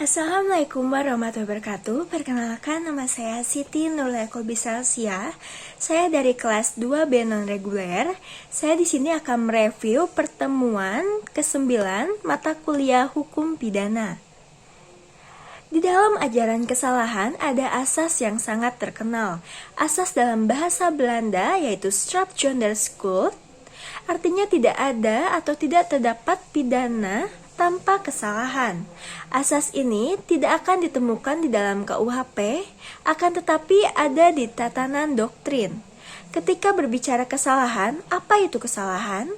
Assalamualaikum warahmatullahi wabarakatuh. Perkenalkan, nama saya Siti Nurul Kolbisalsia. Saya dari kelas 2B non reguler. Saya di sini akan mereview pertemuan ke-9 mata kuliah Hukum Pidana. Di dalam ajaran kesalahan ada asas yang sangat terkenal. Asas dalam bahasa Belanda yaitu strafzonderschuld, artinya tidak ada atau tidak terdapat pidana tanpa kesalahan. Asas ini tidak akan ditemukan di dalam KUHP, akan tetapi ada di tatanan doktrin. Ketika berbicara kesalahan, apa itu kesalahan?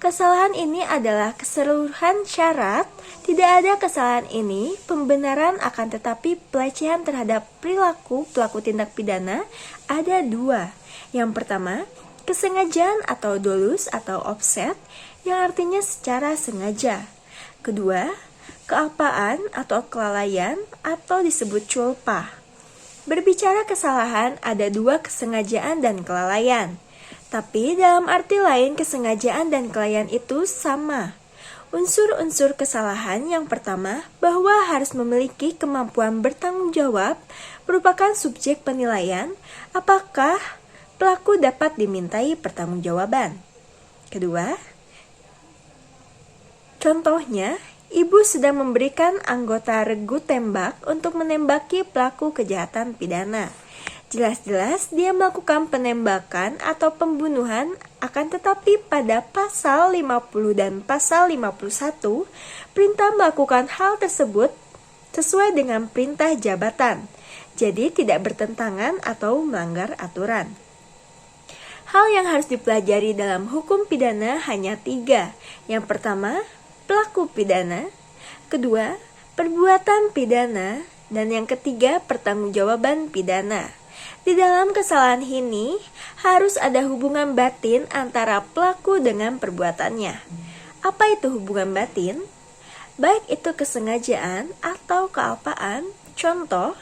Kesalahan ini adalah keseluruhan syarat. Tidak ada kesalahan ini, pembenaran akan tetapi pelecehan terhadap perilaku pelaku tindak pidana ada dua. Yang pertama, kesengajaan atau dolus atau offset, yang artinya secara sengaja. Kedua, kealpaan atau kelalaian atau disebut culpa. Berbicara kesalahan ada dua, kesengajaan dan kelalaian. Tapi dalam arti lain kesengajaan dan kelalaian itu sama. Unsur-unsur kesalahan yang pertama bahwa harus memiliki kemampuan bertanggung jawab merupakan subjek penilaian apakah pelaku dapat dimintai pertanggungjawaban. Kedua, contohnya, ibu sedang memberikan anggota regu tembak untuk menembaki pelaku kejahatan pidana. Jelas-jelas dia melakukan penembakan atau pembunuhan, akan tetapi pada pasal 50 dan pasal 51, perintah melakukan hal tersebut sesuai dengan perintah jabatan. Jadi tidak bertentangan atau melanggar aturan. Hal yang harus dipelajari dalam hukum pidana hanya 3. Yang pertama, pelaku pidana, kedua, perbuatan pidana, dan yang ketiga, pertanggungjawaban pidana. Di dalam kesalahan ini, harus ada hubungan batin antara pelaku dengan perbuatannya. Apa itu hubungan batin? Baik itu kesengajaan atau kealpaan. Contoh,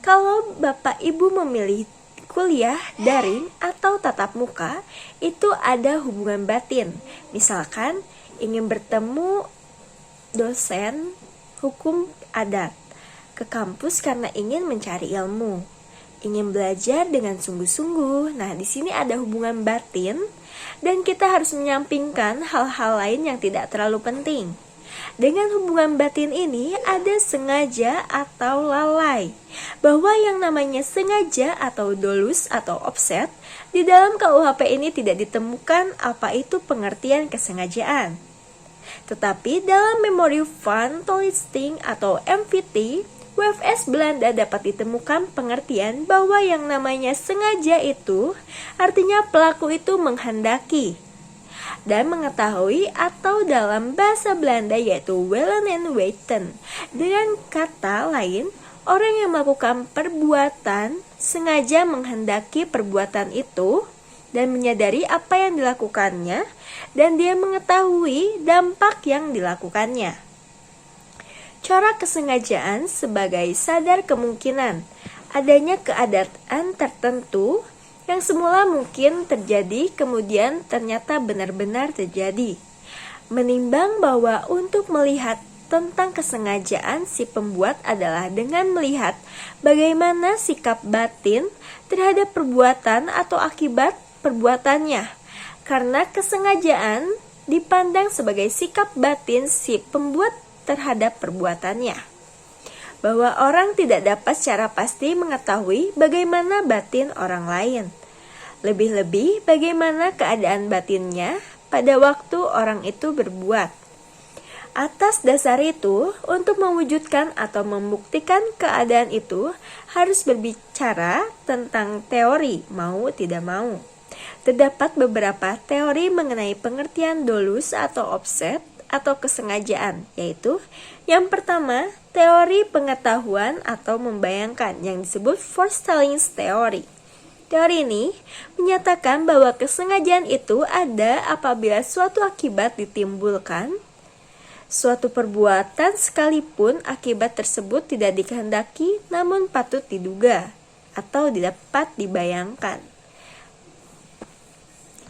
kalau Bapak Ibu memilih kuliah daring atau tatap muka, itu ada hubungan batin. Misalkan, ingin bertemu dosen hukum adat ke kampus karena ingin mencari ilmu, ingin belajar dengan sungguh-sungguh. Nah, di sini ada hubungan batin dan kita harus menyampingkan hal-hal lain yang tidak terlalu penting. Dengan hubungan batin ini ada sengaja atau lalai. Bahwa yang namanya sengaja atau dolus atau offset di dalam KUHP ini tidak ditemukan apa itu pengertian kesengajaan. Tetapi dalam Memory van Tolisting atau MVT, WFS Belanda dapat ditemukan pengertian bahwa yang namanya sengaja itu artinya pelaku itu menghendaki dan mengetahui atau dalam bahasa Belanda yaitu willen en weten. Dengan kata lain, orang yang melakukan perbuatan sengaja menghendaki perbuatan itu dan menyadari apa yang dilakukannya dan dia mengetahui dampak yang dilakukannya. Corak kesengajaan sebagai sadar kemungkinan adanya keadaan tertentu yang semula mungkin terjadi kemudian ternyata benar-benar terjadi. Menimbang bahwa untuk melihat tentang kesengajaan si pembuat adalah dengan melihat bagaimana sikap batin terhadap perbuatan atau akibat perbuatannya. Karena kesengajaan dipandang sebagai sikap batin si pembuat terhadap perbuatannya. Bahwa orang tidak dapat secara pasti mengetahui bagaimana batin orang lain. Lebih-lebih bagaimana keadaan batinnya pada waktu orang itu berbuat. Atas dasar itu, untuk mewujudkan atau membuktikan keadaan itu harus berbicara tentang teori mau tidak mau. Terdapat beberapa teori mengenai pengertian dolus atau offset atau kesengajaan, yaitu yang pertama, teori pengetahuan atau membayangkan yang disebut foretelling theory. Teori ini menyatakan bahwa kesengajaan itu ada apabila suatu akibat ditimbulkan, suatu perbuatan sekalipun akibat tersebut tidak dikehendaki namun patut diduga atau dapat dibayangkan.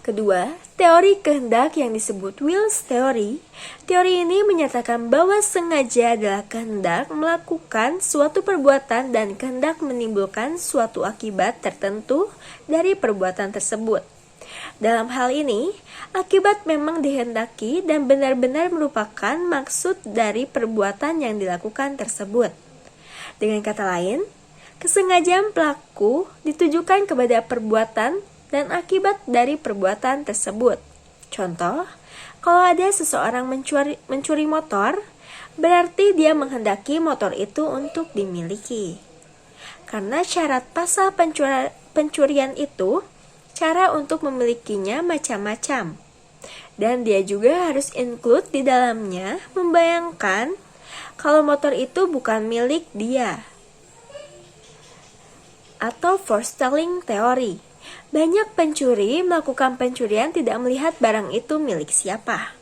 Kedua, teori kehendak yang disebut Will's Theory. Teori ini menyatakan bahwa sengaja adalah kehendak melakukan suatu perbuatan dan kehendak menimbulkan suatu akibat tertentu dari perbuatan tersebut. Dalam hal ini, akibat memang dihendaki dan benar-benar merupakan maksud dari perbuatan yang dilakukan tersebut. Dengan kata lain, kesengajaan pelaku ditujukan kepada perbuatan dan akibat dari perbuatan tersebut. Contoh, kalau ada seseorang mencuri motor, berarti dia menghendaki motor itu untuk dimiliki. Karena syarat pasal pencurian itu, cara untuk memilikinya macam-macam. Dan dia juga harus include di dalamnya membayangkan kalau motor itu bukan milik dia. Atau forestalling teori. Banyak pencuri melakukan pencurian tidak melihat barang itu milik siapa.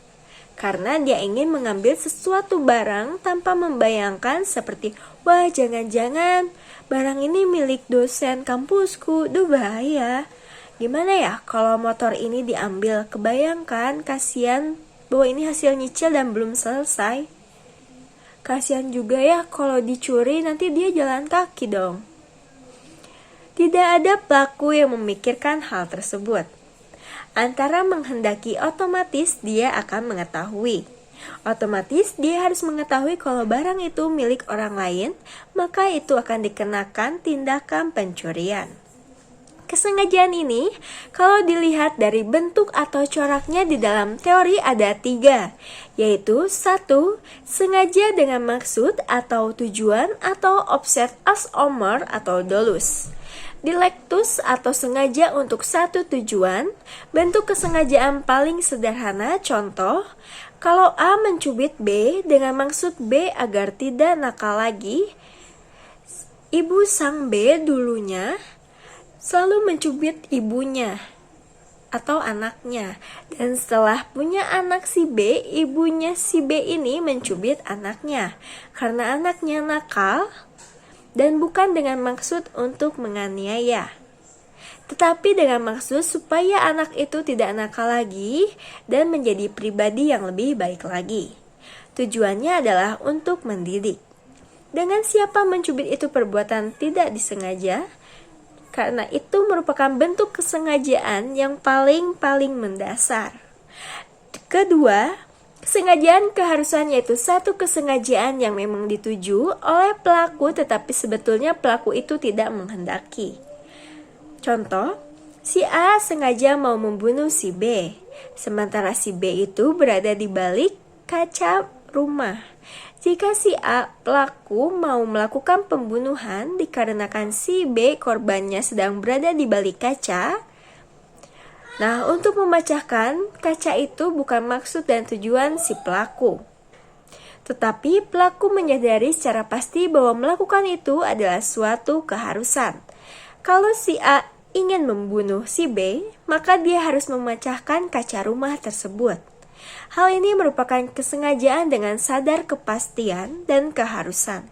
Karena dia ingin mengambil sesuatu barang tanpa membayangkan seperti, wah jangan-jangan barang ini milik dosen kampusku, duh bahaya. Gimana ya kalau motor ini diambil? Kebayangkan, kasihan bahwa ini hasil nyicil dan belum selesai. Kasihan juga ya kalau dicuri nanti dia jalan kaki dong. Tidak ada pelaku yang memikirkan hal tersebut. Antara menghendaki otomatis dia akan mengetahui. Otomatis dia harus mengetahui kalau barang itu milik orang lain, maka itu akan dikenakan tindakan pencurian. Kesengajaan ini, kalau dilihat dari bentuk atau coraknya di dalam teori ada 3, yaitu 1. Sengaja dengan maksud atau tujuan atau offset as omer atau dolus. Dilectus atau sengaja untuk satu tujuan, bentuk kesengajaan paling sederhana contoh, kalau A mencubit B dengan maksud B agar tidak nakal lagi, ibu sang B dulunya selalu mencubit ibunya atau anaknya, dan setelah punya anak si B, ibunya si B ini mencubit anaknya karena anaknya nakal dan bukan dengan maksud untuk menganiaya, tetapi dengan maksud supaya anak itu tidak nakal lagi dan menjadi pribadi yang lebih baik lagi. Tujuannya adalah untuk mendidik. Dengan siapa mencubit itu perbuatan tidak disengaja, karena itu merupakan bentuk kesengajaan yang paling mendasar. Kedua, kesengajaan keharusan yaitu satu kesengajaan yang memang dituju oleh pelaku tetapi sebetulnya pelaku itu tidak menghendaki. Contoh, si A sengaja mau membunuh si B, sementara si B itu berada di balik kaca rumah. Jika si A pelaku mau melakukan pembunuhan dikarenakan si B korbannya sedang berada di balik kaca, nah, untuk memecahkan kaca itu bukan maksud dan tujuan si pelaku. Tetapi pelaku menyadari secara pasti bahwa melakukan itu adalah suatu keharusan. Kalau si A ingin membunuh si B, maka dia harus memecahkan kaca rumah tersebut. Hal ini merupakan kesengajaan dengan sadar kepastian dan keharusan.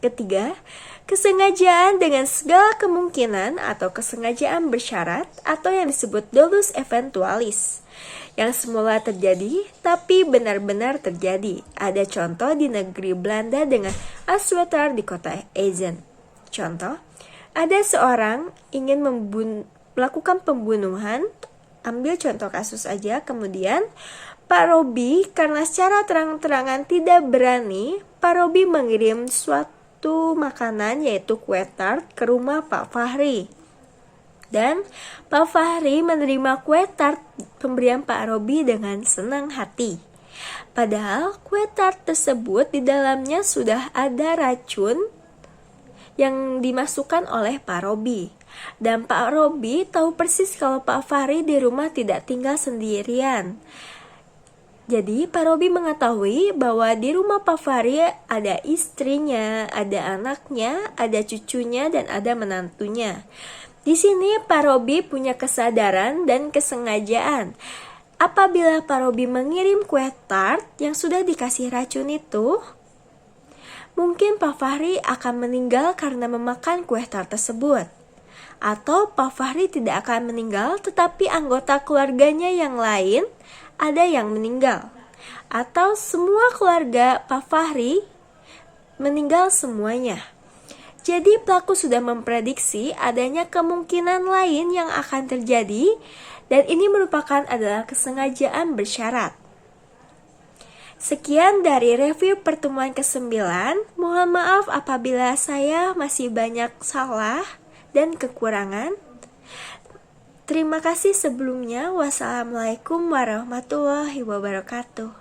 Ketiga, kesengajaan dengan segala kemungkinan atau kesengajaan bersyarat atau yang disebut dolus eventualis, yang semula terjadi tapi benar-benar terjadi. Ada contoh di negeri Belanda dengan Aswater di kota Essen. Contoh, ada seorang ingin melakukan pembunuhan, ambil contoh kasus aja, kemudian Pak Robi karena secara terang-terangan tidak berani, Pak Robi mengirim suatu makanan yaitu kue tart ke rumah Pak Fahri. Dan Pak Fahri menerima kue tart pemberian Pak Robi dengan senang hati. Padahal kue tart tersebut di dalamnya sudah ada racun yang dimasukkan oleh Pak Robi. Dan Pak Robi tahu persis kalau Pak Fahri di rumah tidak tinggal sendirian. Jadi Pak Robi mengetahui bahwa di rumah Pak Fahri ada istrinya, ada anaknya, ada cucunya, dan ada menantunya. Di sini Pak Robi punya kesadaran dan kesengajaan. Apabila Pak Robi mengirim kue tart yang sudah dikasih racun itu, mungkin Pak Fahri akan meninggal karena memakan kue tart tersebut. Atau Pak Fahri tidak akan meninggal, tetapi anggota keluarganya yang lain ada yang meninggal. Atau semua keluarga Pak Fahri meninggal semuanya. Jadi pelaku sudah memprediksi adanya kemungkinan lain yang akan terjadi, dan ini merupakan adalah kesengajaan bersyarat. Sekian dari review pertemuan ke-9. Mohon maaf apabila saya masih banyak salah dan kekurangan. Terima kasih sebelumnya. Wassalamualaikum warahmatullahi wabarakatuh.